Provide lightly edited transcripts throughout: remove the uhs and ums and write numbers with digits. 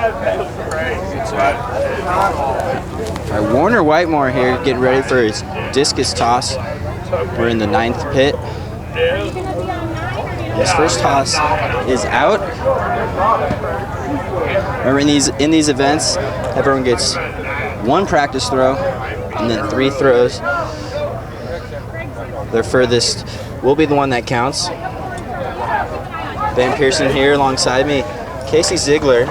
All right, Warner Whitemore here getting ready for his discus toss. We're in the 9th pit. His first toss is out. Remember, in these events, everyone gets 1 practice throw and then 3 throws. Their furthest will be the one that counts. Ben Pearson here alongside me. Casey Ziegler.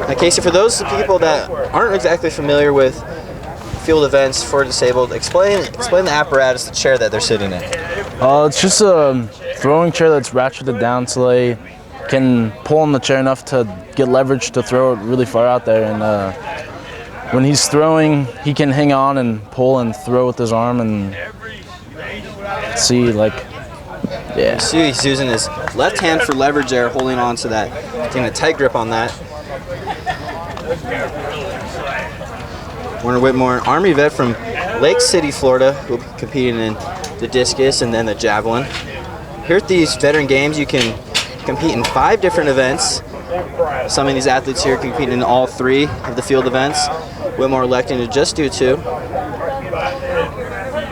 Now, Casey, for those people that aren't exactly familiar with field events for disabled, explain the apparatus, the chair that they're sitting in. It's just a throwing chair that's ratcheted down so they can pull on the chair enough to get leverage to throw it really far out there. And when he's throwing, he can hang on and pull and throw with his arm and see, like, yeah. See, he's using his left hand for leverage there, holding on to that, taking a tight grip on that. Warner Whitemore, Army vet from Lake City, Florida, will be competing in the discus and then the javelin. Here at these veteran games, you can compete in 5 different events. Some of these athletes here compete in all 3 of the field events. Whitmore electing to just do 2.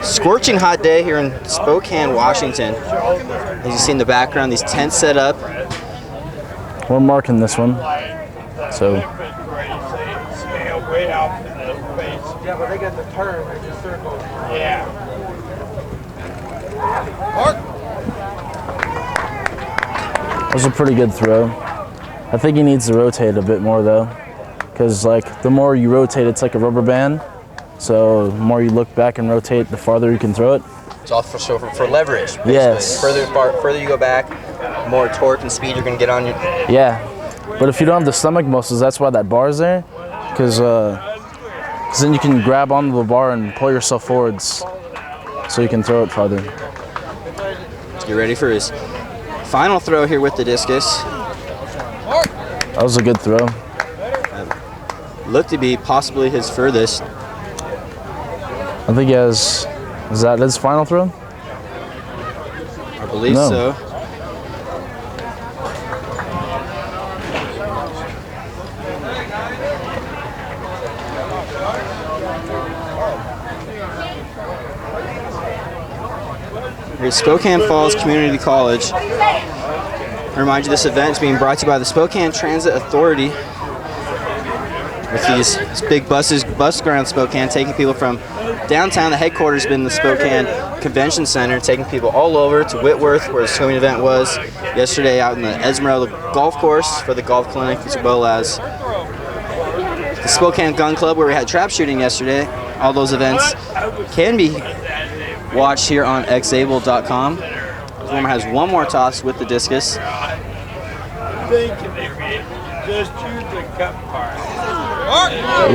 Scorching hot day here in Spokane, Washington. As you see in the background, these tents set up. We're marking this one, so. Yeah, but they got the turn, they just circle. Yeah. That was a pretty good throw. I think he needs to rotate a bit more though, because like the more you rotate, it's like a rubber band. So the more you look back and rotate, the farther you can throw it. It's all for leverage. Basically. Yes. Further you go back, more torque and speed you're gonna get on your. Yeah, but if you don't have the stomach muscles, that's why that bar is there, because then you can grab onto the bar and pull yourself forwards, so you can throw it farther. Let's get ready for his final throw here with the discus. That was a good throw. Looked to be possibly his furthest. I think he has. Is that his final throw? I believe so. Here's Spokane Falls Community College. I remind you this event is being brought to you by the Spokane Transit Authority. With these big buses, bus around Spokane, taking people from downtown. The headquarters has been the Spokane Convention Center, taking people all over to Whitworth, where the swimming event was yesterday, out in the Esmeralda Golf Course for the golf clinic, as well as the Spokane Gun Club, where we had trap shooting yesterday. All those events can be watched here on xable.com. Whitmore has 1 more toss with the discus.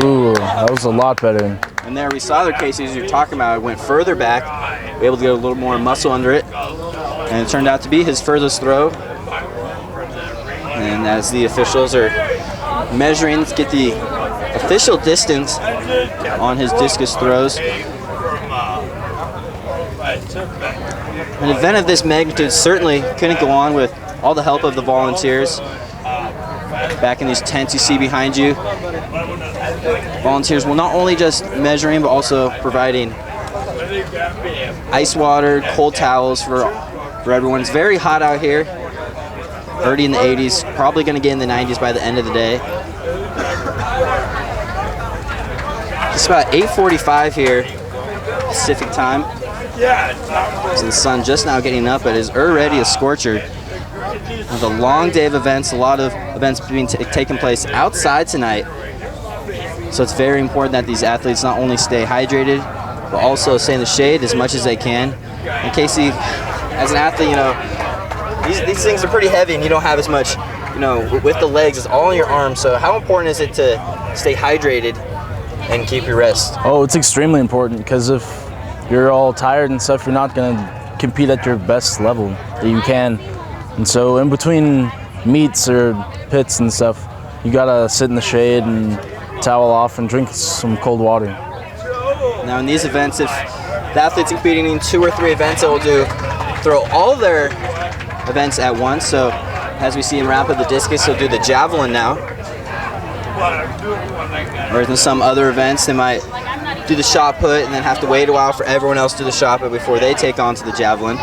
Ooh, that was a lot better. And there we saw their cases you're talking about. It went further back, able to get a little more muscle under it. And it turned out to be his furthest throw. And as the officials are measuring to get the official distance on his discus throws. An event of this magnitude certainly couldn't go on with all the help of the volunteers. Back in these tents you see behind you, volunteers will not only just measuring but also providing ice water, cold towels for everyone. It's very hot out here, already in the 80s, probably going to get in the 90s by the end of the day. It's about 8:45 here Pacific time. So the sun just now getting up, but is already a scorcher. With a long day of events, a lot of events being taking place outside tonight. So it's very important that these athletes not only stay hydrated, but also stay in the shade as much as they can. And Casey, as an athlete, you know, these things are pretty heavy and you don't have as much, you know, with the legs, it's all in your arms. So how important is it to stay hydrated and keep your rest? Oh, it's extremely important, because if you're all tired and stuff, you're not going to compete at your best level that you can. And so in between meets or pits and stuff, you gotta sit in the shade and towel off and drink some cold water. Now in these events, if the athlete's competing in 2 or 3 events, they will throw all their events at once. So As we see him wrap up the discus, he'll do the javelin now. Or in some other events, they might do the shot put and then have to wait a while for everyone else to do the shot put before they take on to the javelin.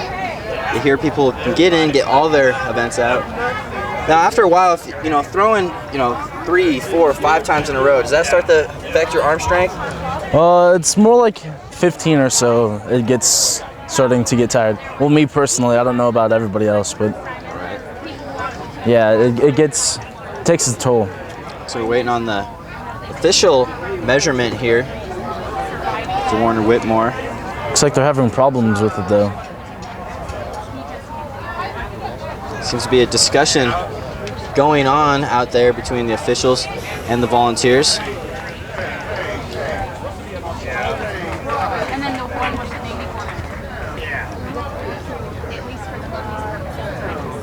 You hear people can get in, get all their events out. Now, after a while, if throwing 3, 4, 5 times in a row, does that start to affect your arm strength? It's more like 15 or so. It gets starting to get tired. Well, me personally, I don't know about everybody else, but yeah, it takes its toll. So we're waiting on the official measurement here to Warner Whitmore. Looks like they're having problems with it though. Seems to be a discussion going on out there between the officials and the volunteers.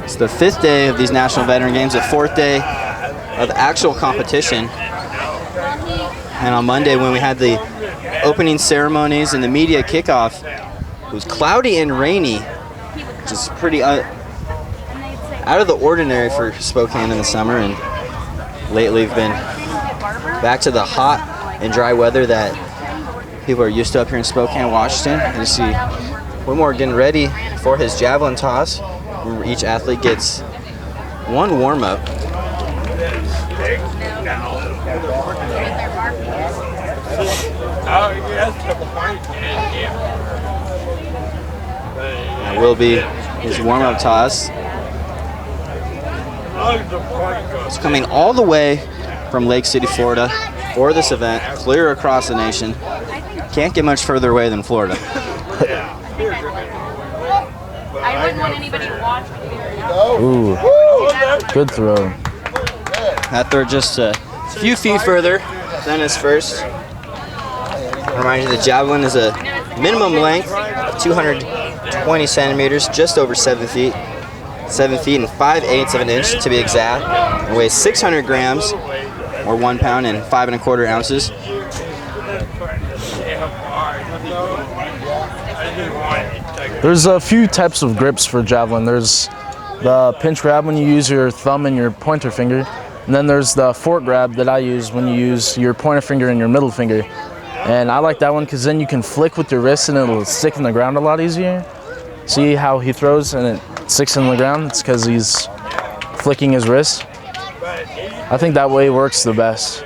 It's the 5th day of these National Veteran Games, the 4th day of actual competition. And on Monday, when we had the opening ceremonies and the media kickoff, it was cloudy and rainy, which is pretty out of the ordinary for Spokane in the summer. And lately we've been back to the hot and dry weather that people are used to up here in Spokane, Washington. And you see Whitmore getting ready for his javelin toss. Remember, each athlete gets one warm-up. That will be his warm-up toss. It's coming all the way from Lake City, Florida for this event, clear across the nation. Can't get much further away than Florida. I wouldn't want anybody to watch me. Ooh, good throw. That throw just a few feet further than his first. Remind you, the javelin is a minimum length of 220 centimeters, just over 7 feet. 7 feet and 5/8 of an inch to be exact. It weighs 600 grams, or 1 pound and 5 1/4 ounces. There's a few types of grips for javelin. There's the pinch grab when you use your thumb and your pointer finger. And then there's the fork grab that I use when you use your pointer finger and your middle finger. And I like that one because then you can flick with your wrist and it'll stick in the ground a lot easier. See how he throws and it sticks in the ground? It's because he's flicking his wrist. I think that way works the best.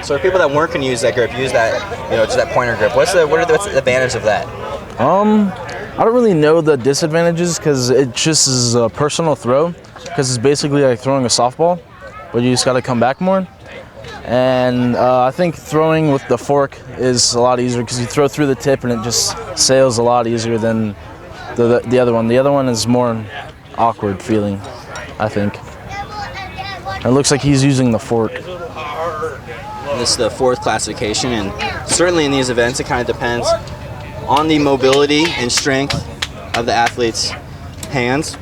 So for people that weren't going to use that grip, use that, just that pointer grip. What's the advantage of that? I don't really know the disadvantages because it just is a personal throw. Because it's basically like throwing a softball, but you just got to come back more. And I think throwing with the fork is a lot easier because you throw through the tip and it just sails a lot easier than the other one. The other one is more awkward feeling, I think. It looks like he's using the fork. This is the 4th classification, and certainly in these events it kind of depends on the mobility and strength of the athlete's hands.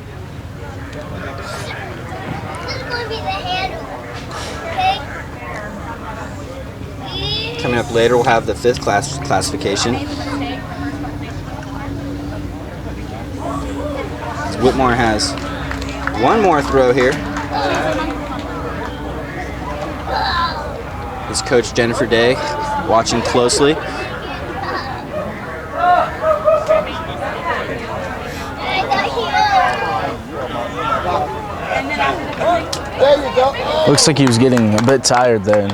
Coming up later, we'll have the 5th classification. Whitmore has one more throw here. His coach Jennifer Day watching closely. Looks like he was getting a bit tired there.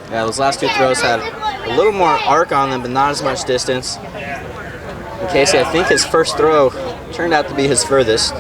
Yeah, those last 2 throws had a little more arc on them, but not as much distance. And Casey, I think his first throw turned out to be his furthest.